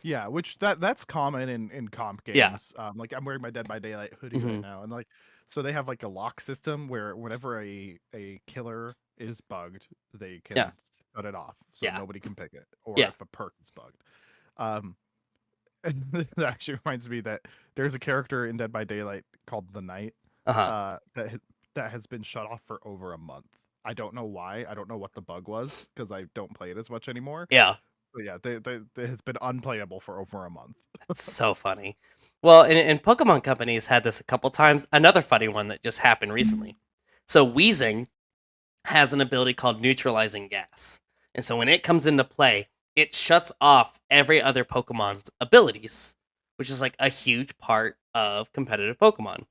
Yeah, which that's common in comp games. Yeah. Like I'm wearing my Dead by Daylight hoodie right now, and like so they have like a lock system where whenever a killer is bugged, they can shut it off, so nobody can pick it, or if a perk is bugged. That actually reminds me that there's a character in Dead by Daylight called the Knight that has been shut off for over a month. I don't know why. I don't know what the bug was because I don't play it as much anymore. Yeah. But yeah, they has been unplayable for over a month. That's so funny. Well, and Pokemon Company's had this a couple times. Another funny one that just happened recently. So Weezing has an ability called Neutralizing Gas. And so when it comes into play, it shuts off every other Pokemon's abilities, which is like a huge part of competitive Pokemon.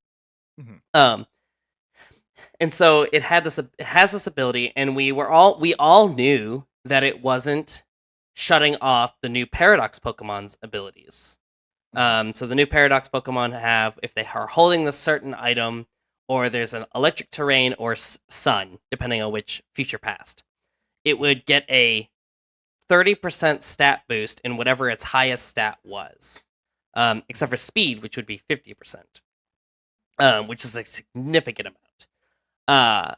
And so it has this ability, and we all knew that it wasn't shutting off the new Paradox Pokemon's abilities. So the new Paradox Pokemon have, if they are holding the certain item, or there's an electric terrain or sun, depending on which future past, it would get a 30% stat boost in whatever its highest stat was, except for speed, which would be 50%, which is a significant amount.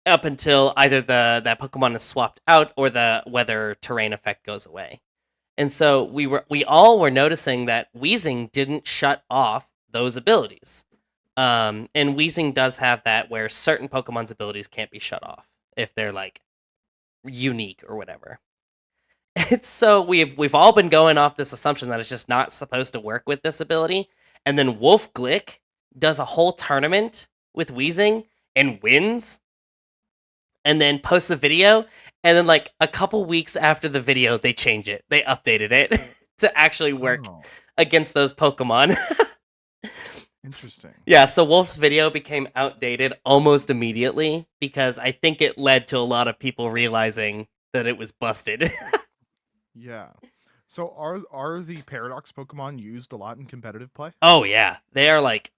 Up until either that Pokemon is swapped out or the weather terrain effect goes away. And so we all were noticing that Weezing didn't shut off those abilities. And Weezing does have that where certain Pokemon's abilities can't be shut off if they're like unique or whatever. It's so we've all been going off this assumption that it's just not supposed to work with this ability. And then Wolf Glick does a whole tournament with Weezing and wins, and then posts a video, and then like a couple weeks after the video, they change it. They updated it to actually work against those Pokemon. Interesting. Yeah, so Wolf's video became outdated almost immediately because I think it led to a lot of people realizing that it was busted. Yeah. So are the Paradox Pokemon used a lot in competitive play? Oh yeah, they are like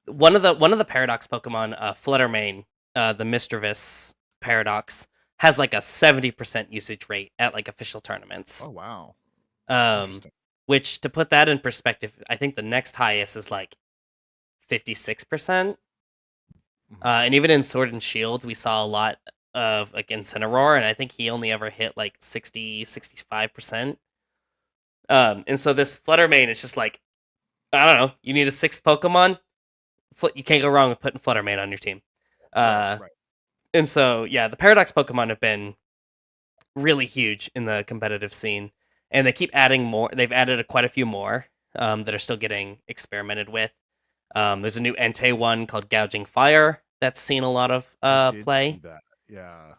one of the Paradox Pokemon, Fluttermane, the Misdreavus Paradox, has like a 70% usage rate at like official tournaments. Oh wow. Which, to put that in perspective, I think the next highest is like 56%. Mhm. And even in Sword and Shield, we saw a lot of like Incineroar, and I think he only ever hit like 65%. And so this Flutter Mane is just like, I don't know, you need a sixth Pokemon, you can't go wrong with putting Flutter Mane on your team. Right, Uh, right. and so, yeah, the Paradox Pokemon have been really huge in the competitive scene, and they keep adding more. They've added quite a few more that are still getting experimented with. There's a new Entei one called Gouging Fire that's seen a lot of I did see play. that. Yeah.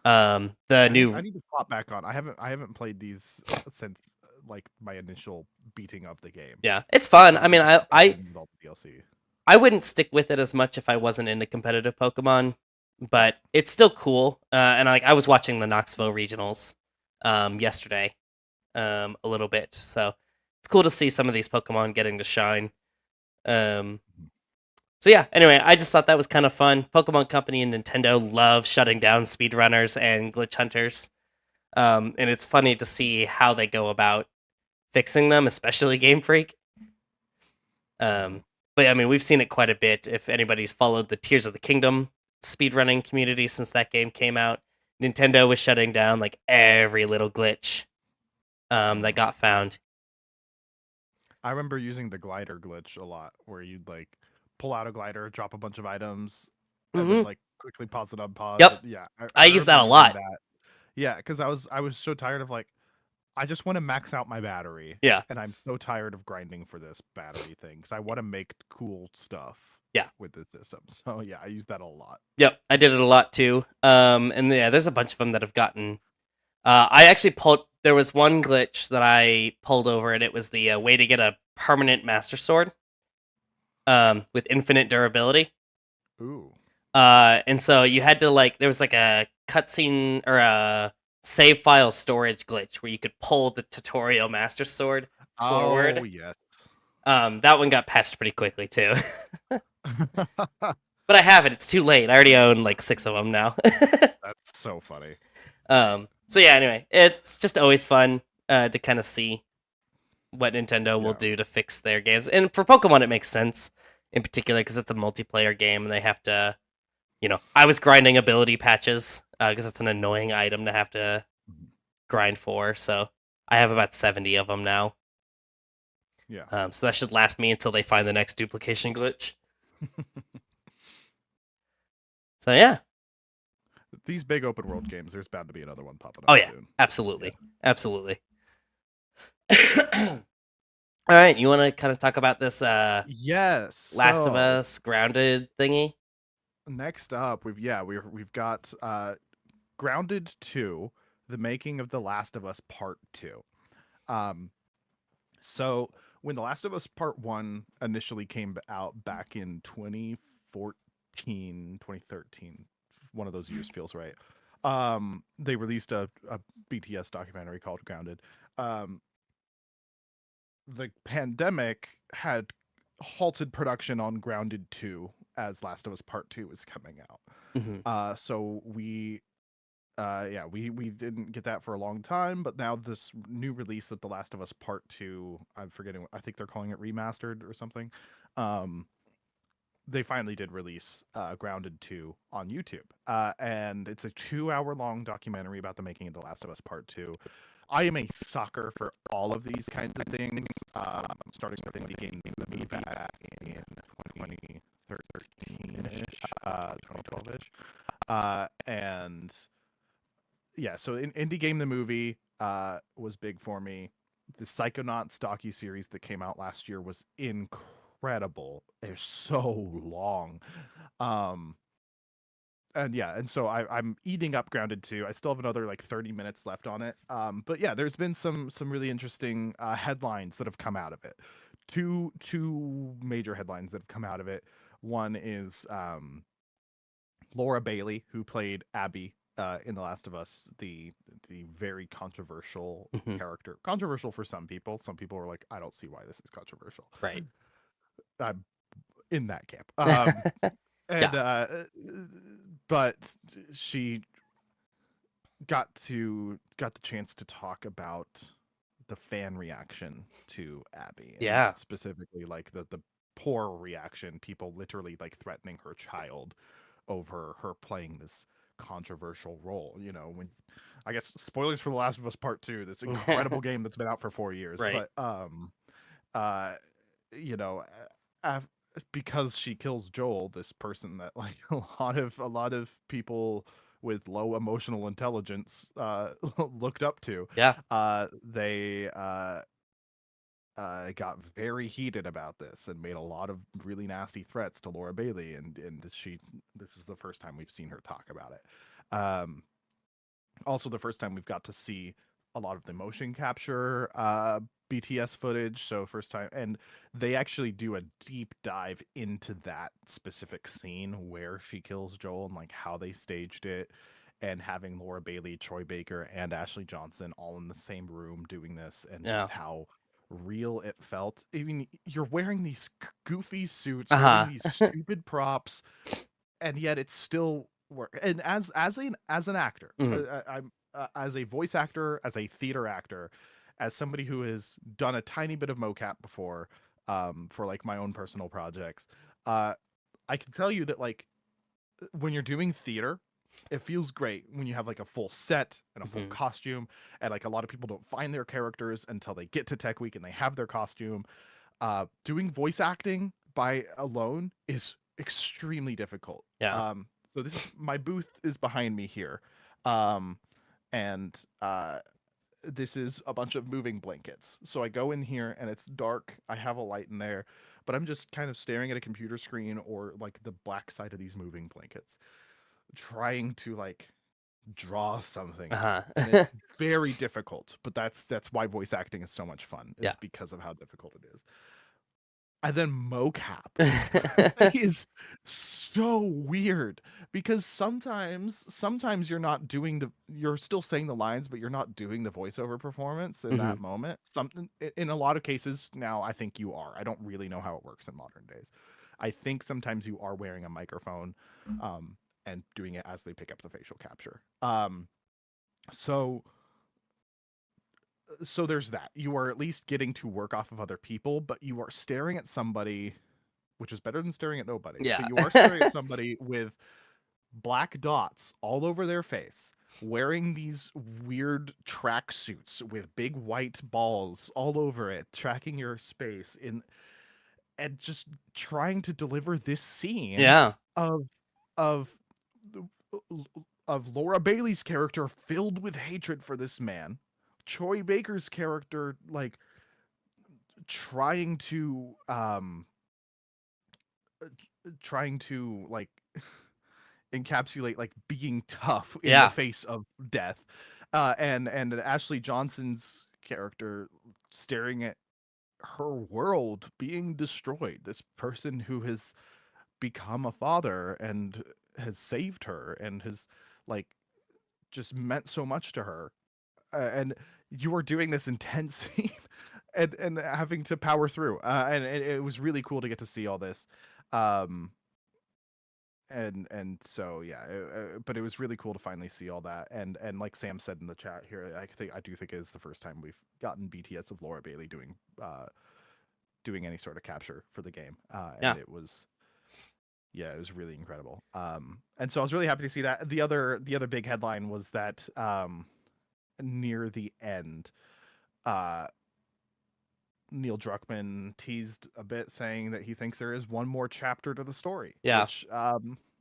The I new need to pop back on. I haven't played these since like my initial beating of the game. Yeah, it's fun. So I I need mean, to I get back I in with all the DLC. I wouldn't stick with it as much if I wasn't into competitive Pokemon, Right. but it's still cool. And I was watching the Knoxville regionals yesterday a little bit, so it's cool to see some of these Pokemon getting to shine. Um, Mhm. so yeah. Anyway, I just thought that was kind of fun. Pokemon Company and Nintendo love shutting down speedrunners and glitch hunters, and it's funny to see how they go about fixing them, especially Game Freak. Mhm. But yeah, I mean, we've seen it quite a bit. If anybody's followed the Tears of the Kingdom speedrunning community since that game came out, Nintendo was shutting down like every little glitch that Mhm. got found. I remember using the glider glitch a lot, where you'd like pull out a glider, drop a bunch of items, and then Hmm. like quickly pause it, unpause Yep, it. Yeah, I I use remember that a using lot. that. Yeah, because I was so tired of like I just want to max out my battery, Yeah, and I'm so tired of grinding for this battery thing because I want to make cool stuff yeah, with the system. So yeah, I use that a lot. yep. I did it a lot too. And yeah, there's a bunch of them that have gotten. I actually pulled. There was one glitch that I pulled over, and it was the way to get a permanent Master Sword with infinite durability. Ooh. And so you had to like there was like a cutscene or a save file storage glitch where you could pull the tutorial master sword Oh forward. yes. That one got patched pretty quickly too. But I have it. It's too late. I already own like 6 of them now. That's so funny. So yeah. Anyway, it's just always fun to kind of see what Nintendo will Yeah. do to fix their games, and for Pokemon, it makes sense in particular because it's a multiplayer game and they have to. I was grinding ability patches because it's an annoying item to have to Mhm. grind for. So I have about 70 of them now. Yeah. So that should last me until they find the next duplication glitch. So yeah. These big open world games, there's bound to be another one popping Oh up yeah. soon. Yeah. Absolutely. Absolutely. All right. You want to kind of talk about this Yes. Last of So Us grounded thingy? next up, we've got Grounded 2, The Making of The Last of Us Part 2. Um, so when The Last of Us Part 1 initially came out back in 2014, 2013, one of those years feels right. They released a BTS documentary called Grounded. Um, the pandemic had halted production on Grounded 2 as Last of Us Part 2 was coming out. Hmm. So we didn't get that for a long time, but now this new release of The Last of Us Part 2, I'm forgetting, I think they're calling it remastered or something. Um, they finally did release Grounded 2 on YouTube. And it's a 2 hour long documentary about the making of The Last of Us Part 2. I am a sucker for all of these kinds of things. Starting with the game movie back in 2013-ish, 2012-ish. And yeah, so Indie Game the movie was big for me. The Psychonauts docu-series that came out last year was incredible. They're so long. Um, and yeah, and so I'm eating up Grounded 2. I still have another like 30 minutes left on it. But yeah, there's been some really interesting headlines that have come out of it. Two major headlines that have come out of it. One is Laura Bailey, who played Abby in The Last of Us, the very controversial Hmm. character. Controversial for some people. Some people are like, I don't see why this is controversial. Right. I'm in that camp. And Yeah. but she got the chance to talk about the fan reaction to Abby, and Yeah. specifically like the poor reaction, people literally like threatening her child over her playing this controversial role. You know, when I guess spoilers for The Last of Us Part 2, this incredible game that's been out for 4 years, Right. but uh you know, af- because she kills Joel, this person that like a lot of people with low emotional intelligence looked up to, Yeah. they got very heated about this and made a lot of really nasty threats to Laura Bailey, and this is the first time we've seen her talk about it. Also, the first time we've got to see a lot of the motion capture BTS footage. So first time, and they actually do a deep dive into that specific scene where she kills Joel and like how they staged it, and having Laura Bailey, Troy Baker, and Ashley Johnson all in the same room doing this, and Yeah. just how real it felt. I mean, you're wearing these goofy suits, wearing Uh-huh. these stupid props, and yet it's still work. And as an actor, Mhm. I'm as a voice actor, as a theater actor, as somebody who has done a tiny bit of mocap before, for like my own personal projects, uh, I can tell you that like when you're doing theater, it feels great when you have like a full set and a full Mhm. costume, and like a lot of people don't find their characters until they get to Tech Week and they have their costume. Doing voice acting by alone is extremely difficult. Yeah. So this is my booth is behind me here, um, and this is a bunch of moving blankets. So I go in here and it's dark. I have a light in there, but I'm just kind of staring at a computer screen or like the black side of these moving blankets, trying to like draw something here, and Uh-huh. it's very difficult. But that's why voice acting is so much fun, Yeah. is because of how difficult it is. And then mocap is so weird because sometimes you're still saying the lines, but you're not doing the voiceover performance in Mhm. that moment. Something in a lot of cases now, I think you are. I don't really know how it works in modern days. I think sometimes you are wearing a microphone, and doing it as they pick up the facial capture. So so there's that. You are at least getting to work off of other people, but you are staring at somebody, which is better than staring at nobody, Yeah. but you are staring at somebody with black dots all over their face, wearing these weird track suits with big white balls all over it, tracking your space in, and just trying to deliver this scene Yeah. of of of Laura Bailey's character filled with hatred for this man, Troy Baker's character like trying to trying to like encapsulate like being tough in the Yeah. face of death, and Ashley Johnson's character staring at her world being destroyed, this person who has become a father and has saved her and has like just meant so much to her, and you are doing this intense scene and having to power through, and it was really cool to get to see all this, um and so yeah, but it was really cool to finally see all that, and like Sam said in the chat here, I do think it is the first time we've gotten BTS of Laura Bailey doing any sort of capture for the game, and Yeah. it was, yeah, it was really incredible. And so I was really happy to see that. The other big headline was that near the end, uh Neil Druckmann teased a bit, saying that he thinks there is one more chapter to the story, Yeah.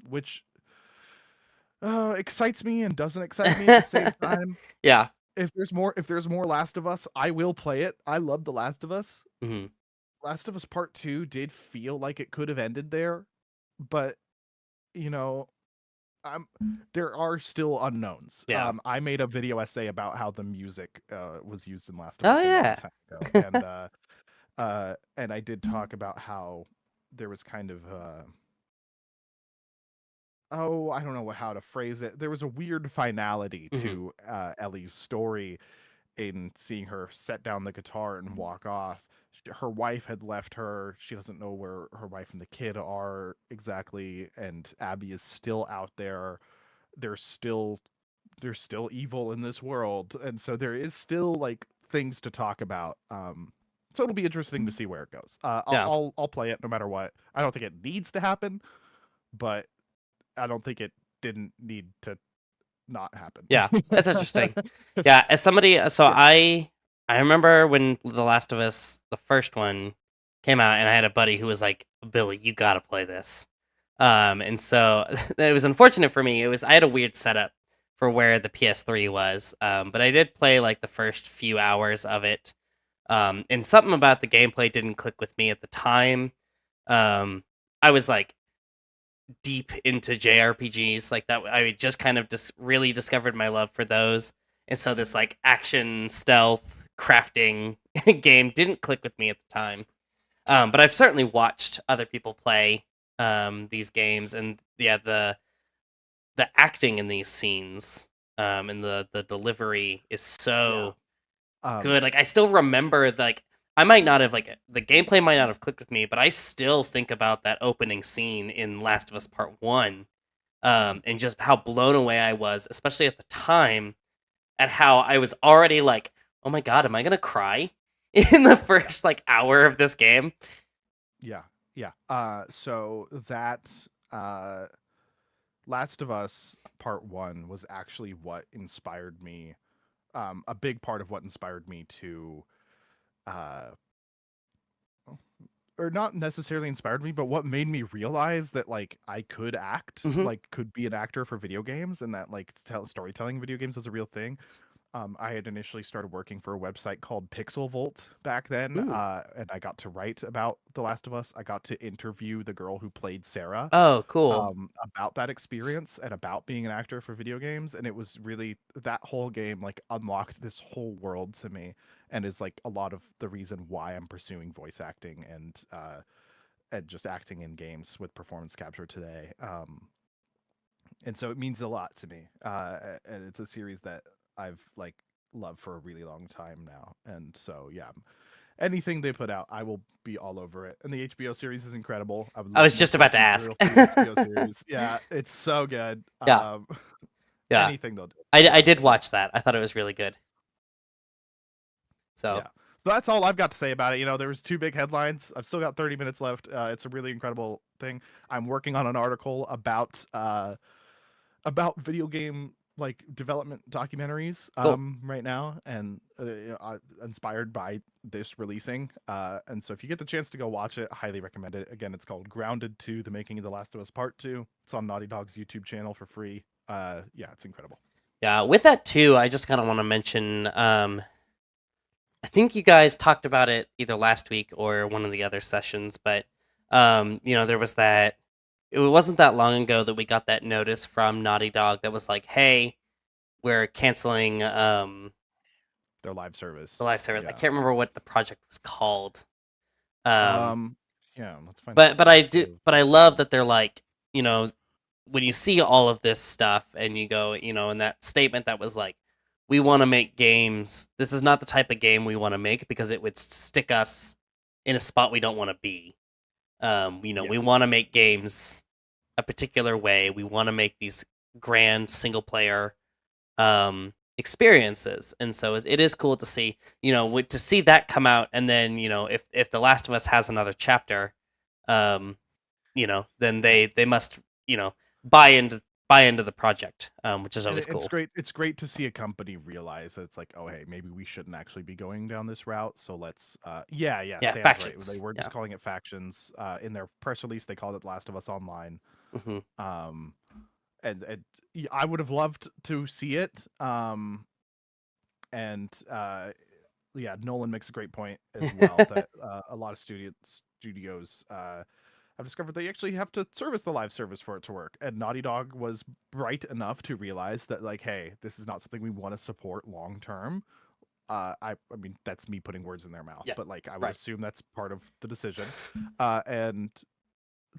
which excites me and doesn't excite me at the same time. Yeah. If there's more Last of Us, I will play it. I love The Last of Us. Mhm. Last of Us Part 2 did feel like it could have ended there, but you know, I'm there are still unknowns. Yeah. I made a video essay about how the music was used in Last of Oh Us a long yeah. time ago, and I did talk about how there was kind of oh, I don't know how to phrase it. There was a weird finality Mhm. to Ellie's story in seeing her set down the guitar and walk off. Her wife had left her. She doesn't know where her wife and the kid are exactly, and Abby is still out there. There's still there's still evil in this world, and so there is still like things to talk about. So it'll be interesting to see where it goes. Yeah. I'll play it no matter what. I don't think it needs to happen, but I don't think it didn't need to not happen. Yeah, that's interesting. Yeah, as somebody, so Yeah. I remember when The Last of Us, the first one, came out, and I had a buddy who was like, "Billy, you gotta play this." And so it was unfortunate for me. I had a weird setup for where the PS3 was, but I did play like the first few hours of it, and something about the gameplay didn't click with me at the time. I was like deep into JRPGs like that. I just kind of just really discovered my love for those, and so this like action stealth crafting game didn't click with me at the time. But I've certainly watched other people play these games, and yeah, the acting in these scenes and the delivery is so good. Like I still remember like I might not have like the gameplay might not have clicked with me, but I still think about that opening scene in Last of Us Part 1 and just how blown away I was, especially at the time, at how I was already like, "Oh my god, am I going to cry?" in the first like hour of this game. Yeah, yeah. So that Last of Us Part One was actually what inspired me. A big part of what inspired me to, uh, or not necessarily inspired me, but what made me realize that like I could act, Hmm. like could be an actor for video games, and that like storytelling in video games is a real thing. I had initially started working for a website called Pixel Volt back then, Ooh. and I got to write about The Last of Us. I got to interview the girl who played Sarah, Oh, cool. about that experience and about being an actor for video games. And it was really that whole game like unlocked this whole world to me, and is like a lot of the reason why I'm pursuing voice acting and just acting in games with performance capture today. And so it means a lot to me. And it's a series that I've like loved for a really long time now. And so yeah, anything they put out, I will be all over it. And the HBO series is incredible. I would I love was more just about to source ask. material for the HBO series. Yeah, it's so good. Yeah, yeah. Anything they'll do, I love did it. watch that. I thought it was really good. So Yeah. So that's all I've got to say about it. You know, there was two big headlines. I've still got 30 minutes left. It's a really incredible thing. I'm working on an article about video game like development documentaries cool. right now, and inspired by this releasing. And so if you get the chance to go watch it, I highly recommend it. Again, it's called Grounded 2: The Making of The Last of Us Part 2. It's on Naughty Dog's YouTube channel for free. Yeah, it's incredible. Yeah, with that too, I just kind of want to mention. I think you guys talked about it either last week or one of the other sessions, but there was that. It wasn't that long ago that we got that notice from Naughty Dog that was like, "Hey, we're canceling Their live the service. live service." I Yeah. can't remember what the project was called. Um, Yeah, let's find out but the I list do. of But I love that they're like, when you see all of this stuff and you go, in that statement that was like, we want to make games. This is not the type of game we want to make because it would stick us in a spot we don't want to be. We want to yes. make games a particular way. We want to make these grand single player experiences, and so it is cool to see, to see that come out, and then if The Last of Us has another chapter, um, then Yeah. they must buy into the project, which is And always it's cool. great. It's great to see a company realize that it's like, oh hey, maybe we shouldn't actually be going down this route. So let's, yeah, Yeah, Sam's right. They factions. were just Yeah. calling it factions. In their press release, they called it Last of Us Online. Hmm. Um, and I would have loved to see it. And yeah, Nolan makes a great point as well that a lot of studios I've discovered they actually have to service the live service for it to work. And Naughty Dog was bright enough to realize that, like, hey, this is not something we want to support long term. I mean, that's me putting words in their mouth, Yeah. but like, I would Right. assume that's part of the decision. And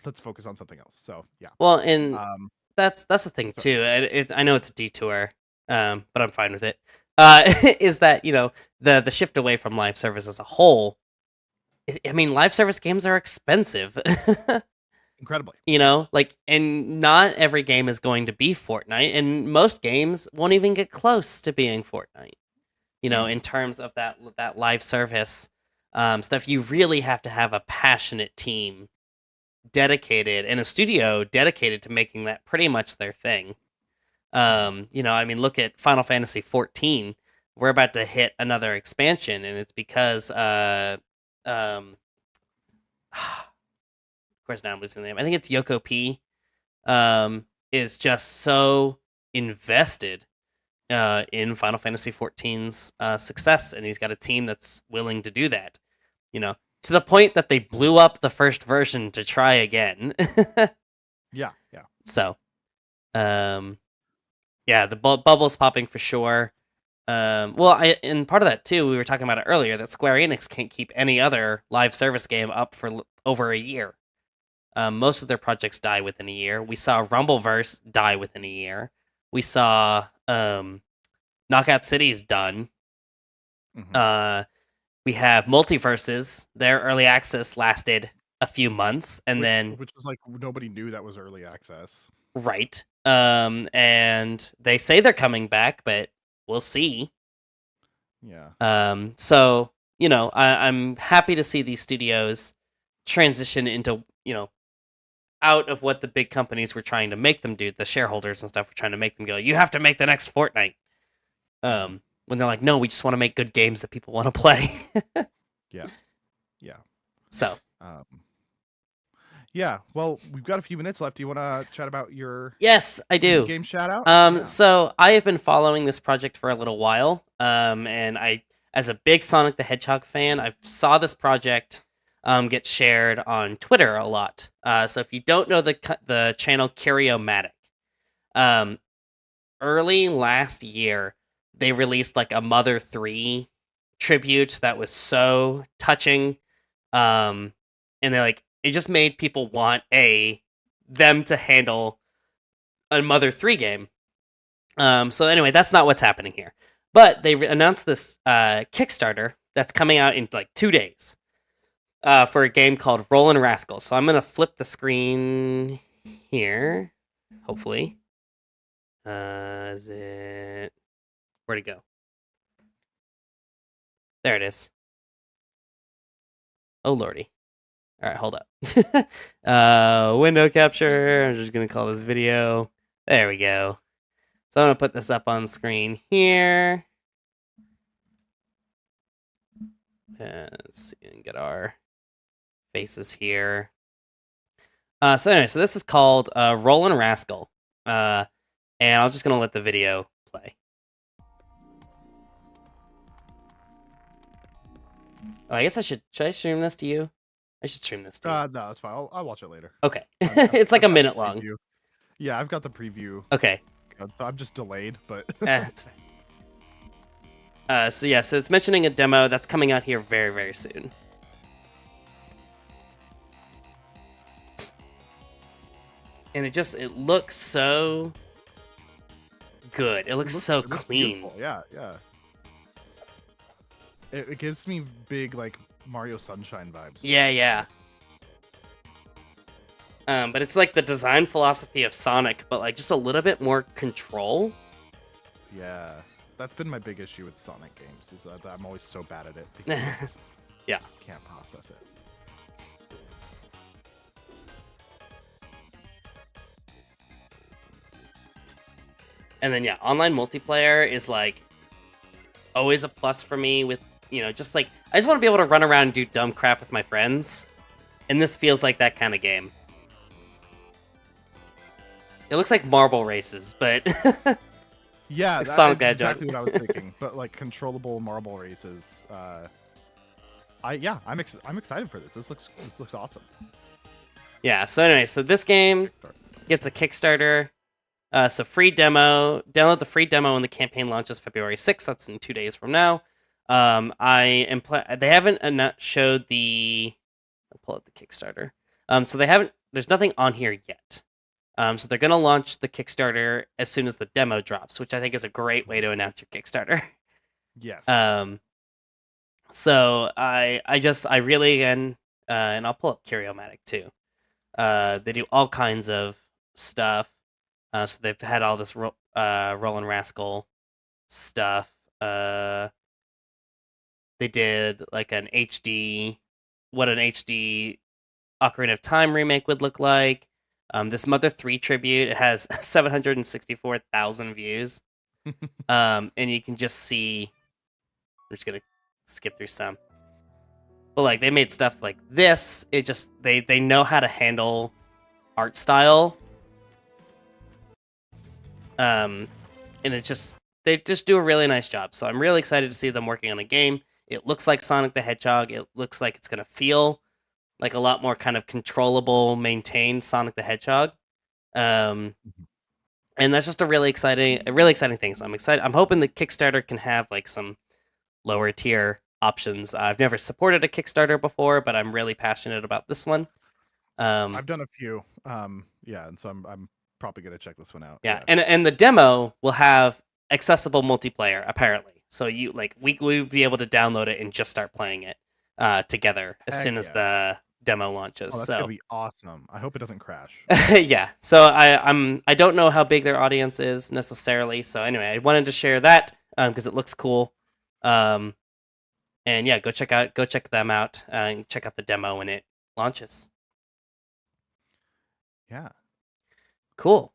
let's focus on something else. So yeah. Well, and Um, that's the thing so, too. And I know it's a detour, but I'm fine with it. Is that the shift away from live service as a whole? I mean, live service games are expensive. incredibly. Like, and not every game is going to be Fortnite, and most games won't even get close to being Fortnite. In terms of that live service stuff, you really have to have a passionate team dedicated and a studio dedicated to making that pretty much their thing. I mean, look at Final Fantasy 14. We're about to hit another expansion, and it's because of course now I'm losing the name. I think it's Yoko P. Is just so invested in Final Fantasy 14's success, and he's got a team that's willing to do that. To the point that they blew up the first version to try again. Yeah, yeah. So, yeah, the bubble's popping for sure. And part of that too, we were talking about it earlier, that Square Enix can't keep any other live service game up for over a year. Most of their projects die within a year. We saw Rumbleverse die within a year. We saw Knockout City's done. We have Multiverses. Their early access lasted a few months, and which was like nobody knew that was early access. Right. And they say they're coming back, but we'll see. Yeah. So I'm happy to see these studios transition into out of what the big companies were trying to make them do. The shareholders and stuff were trying to make them go, you have to make the next Fortnite. When they're like, no, we just want to make good games that people want to play. Yeah. So. Yeah, well, we've got a few minutes left. Do you want to chat about your Yes, I do. game shout out? So I have been following this project for a little while. And I, as a big Sonic the Hedgehog fan, I saw this project get shared on Twitter a lot. So if you don't know the channel Curiomatic, early last year they released like a Mother 3 tribute that was so touching. And they're like, it just made people want them to handle a Mother 3 game. So anyway, that's not what's happening here. But they announced this Kickstarter that's coming out in like 2 days for a game called Rollin' Rascals. So I'm going to flip the screen here, hopefully. Is it... Where'd it go? There it is. Oh, lordy. All right, hold up. Window capture. I'm just going to call this video. There we go. So I'm going to put this up on screen here. Let's see and get our faces here. So anyway, so this is called Rollin' Rascal. And I'm just going to let the video play. Oh, I guess should I stream this to you? I should stream this to you. No, it's fine. I'll watch it later. Okay. It's like a minute long. Yeah, I've got the preview. Okay. I'm just delayed, but... That's fine. So it's mentioning a demo that's coming out here very, very soon. And it looks so good. It looks so clean. Beautiful. Yeah. It gives me big, like, Mario Sunshine vibes. Yeah. But it's like the design philosophy of Sonic, but like just a little bit more control. Yeah. That's been my big issue with Sonic games, is that I'm always so bad at it. Because I just can't process it. And then online multiplayer is like always a plus for me with, just like, I just want to be able to run around and do dumb crap with my friends. And this feels like that kind of game. It looks like marble races, but yeah, that's Sonic that's exactly what I was thinking. But like controllable marble races. I'm excited for this. This looks awesome. Yeah. So anyway, this game gets a Kickstarter. So free demo. Download the free demo when the campaign launches February 6th. That's in 2 days from now. They haven't showed the. I'll pull up the Kickstarter. So they haven't. There's nothing on here yet. So they're gonna launch the Kickstarter as soon as the demo drops, which I think is a great way to announce your Kickstarter. Yes. So I really, and I'll pull up Curiomatic too. They do all kinds of stuff. So they've had all this Rollin' Rascal stuff. They did like an HD Ocarina of Time remake would look like. This Mother 3 tribute, it has 764,000 views. And you can just see, I'm just gonna skip through some. But like they made stuff like this. It just they know how to handle art style. And it just they just do a really nice job. So I'm really excited to see them working on a game. It looks like Sonic the Hedgehog. It looks like it's gonna feel like a lot more kind of controllable, maintained Sonic the Hedgehog. And that's just a really exciting thing. So I'm excited. I'm hoping the Kickstarter can have like some lower tier options. I've never supported a Kickstarter before, but I'm really passionate about this one. I've done a few. Yeah, and so I'm probably gonna check this one out. Yeah, and the demo will have accessible multiplayer apparently. So you like we would be able to download it and just start playing it together as soon as the demo launches. Oh, that's gonna be awesome. I hope it doesn't crash. Yeah. So I don't know how big their audience is necessarily. So anyway, I wanted to share that because it looks cool. And yeah, go check them out and check out the demo when it launches. Yeah. Cool.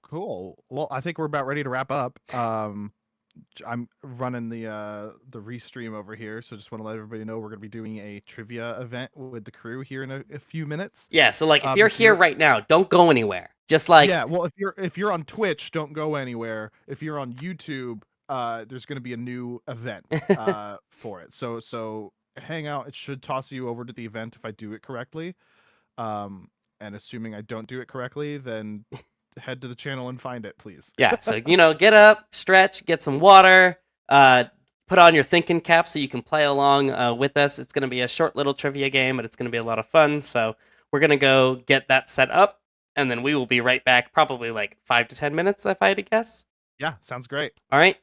Well, I think we're about ready to wrap up. I'm running the restream over here, so just want to let everybody know we're going to be doing a trivia event with the crew here in a few minutes. Yeah, so like if you're here right now, don't go anywhere. Just like yeah, well, if you're on Twitch, don't go anywhere. If you're on YouTube, there's going to be a new event for it. So hang out. It should toss you over to the event if I do it correctly. And assuming I don't do it correctly, then head to the channel and find it, please. Yeah, so get up, stretch, get some water, put on your thinking cap so you can play along with us. It's going to be a short little trivia game, but it's going to be a lot of fun. So we're going to go get that set up, and then we will be right back, probably like 5 to 10 minutes, if I had to guess. Yeah, sounds great. All right.